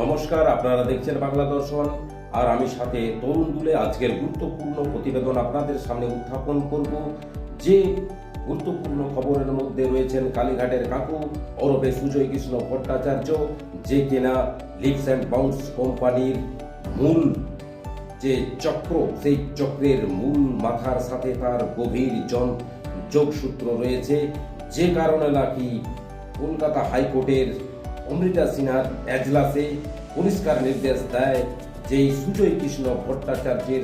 নমস্কার, আপনারা দেখছেন বাংলা দর্শন আর আমি সাথে তরুণ দুলে আজকের গুরুত্বপূর্ণ প্রতিবেদন আপনাদের সামনে উত্থাপন করব। যে গুরুত্বপূর্ণ খবরের মধ্যে রয়েছেন কালীঘাটের কাকু ওরফে সুজয় কৃষ্ণ ভট্টাচার্য, যে কিনা লিপস অ্যান্ড বাউন্স কোম্পানির মূল যে চক্র, সেই চক্রের মূল মাথার সাথে তার গভীর যোগসূত্র রয়েছে, যে কারণে নাকি কলকাতা হাইকোর্টের অমৃতা সিনহার এজলাসে পরিষ্কার নির্দেশ দেয় যে সুজয় কৃষ্ণ ভট্টাচার্যের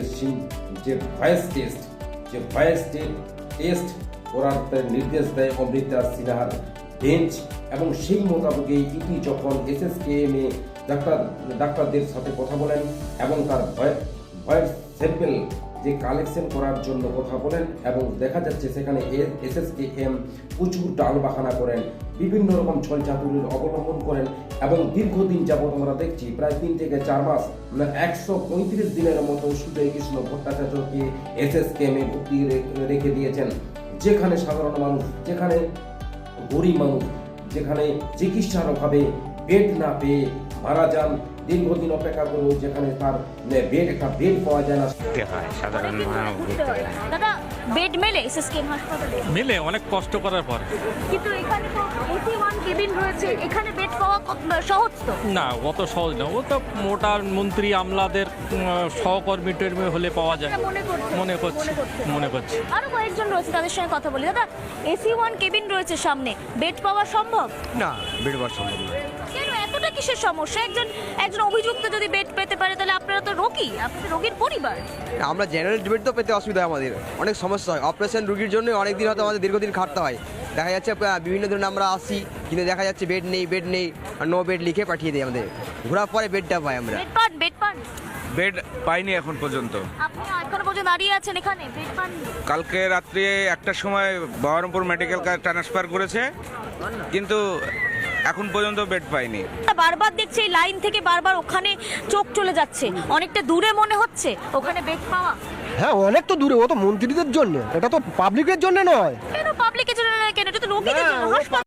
যে ভয়েস টেস্ট করার নির্দেশ দেয় অমৃতা সিনহার বেঞ্চ। এবং সেই মোতাবেকই ইডি যখন এসএসকেএম এ ডাক্তারদের সাথে কথা বলেন এবং তার ভয়েস স্যাম্পল যে কালেকশন করার জন্য কথা বলেন, এবং দেখা যাচ্ছে সেখানে এসএসকেএম প্রচুর টালবাহানা করেন, বিভিন্ন রকম ছল চাতুরির অবলম্বন করেন এবং দীর্ঘদিন যাবৎ আমরা দেখছি প্রায় 3 থেকে 4 মাস, মানে 135 দিনের মতো সুজয় কৃষ্ণ ভট্টাচার্যকে এসএসকেএম এ ভর্তি রেখে দিয়েছেন, যেখানে সাধারণ মানুষ, যেখানে গরিব মানুষ, যেখানে চিকিৎসার অভাবে বেড না পেয়ে মারা যান, দীর্ঘদিন অপেক্ষা করেও যেখানে তার একটা বেড পাওয়া যায় না। সাধারণ দাদা, বেড মেলে এসএসকেএম হাসপাতালে? মিলে অনেক কষ্ট করার পর। কিন্তু এখানে তো AC1 কেবিন রয়েছে, এখানে বেড পাওয়া সহজ তো? না, অত সহজ না। ও তো মোটা মন্ত্রী আমলাদের সহকর্মী টর্মী হলে পাওয়া যায় মনে করছি। আরো কয়েকজন রয়েছে, তাদের সঙ্গে কথা বলি। দাদা, AC1 কেবিন রয়েছে সামনে, বেড পাওয়া সম্ভব? না, বেড পাওয়া সম্ভব না। কেন, এতটা কিসের সমস্যা? একজন অভিযুক্ত যদি বেড পেতে পারে, তাহলে আপনারা তো রোগীর পরিবার। আমরা জেনারেল বেড তো পেতে অসুবিধা হয়, আমাদের অনেক সমস্যা হয়। অপারেশন রুগীর জন্য অনেক দিন হয়তো আমাদের দীর্ঘদিন খাটতে হয়। দেখা যাচ্ছে বিভিন্ন ধরনের আমরা আসি, কিন্তু দেখা যাচ্ছে বেড নেই আর নো বেড লিখে পাঠিয়ে দেয় আমাদের। ঘোরার পরে বেডটা পাই আমরা। বেড পান? বেড পাইনি এখন পর্যন্ত। আপনি এখনো পর্যন্ত দাঁড়িয়ে আছেন এখানে, বেড পান? কালকে রাত্রে 1টার সময় বহরমপুর মেডিকেল ট্রান্সফার করেছে, কিন্তু এখন পর্যন্ত বেড পাইনি। বারবার দেখছি এই লাইন থেকে বারবার ওখানে চোখ চলে যাচ্ছে, অনেকটা দূরে মনে হচ্ছে ওখানে বেড পাওয়া। হ্যাঁ, অনেক তো দূরে, ও তো মন্ত্রীদের জন্য, এটা তো পাবলিকের জন্য নয়। কেন পাবলিকের জন্য নয়? কেন, এটা তো রোগীদের জন্য।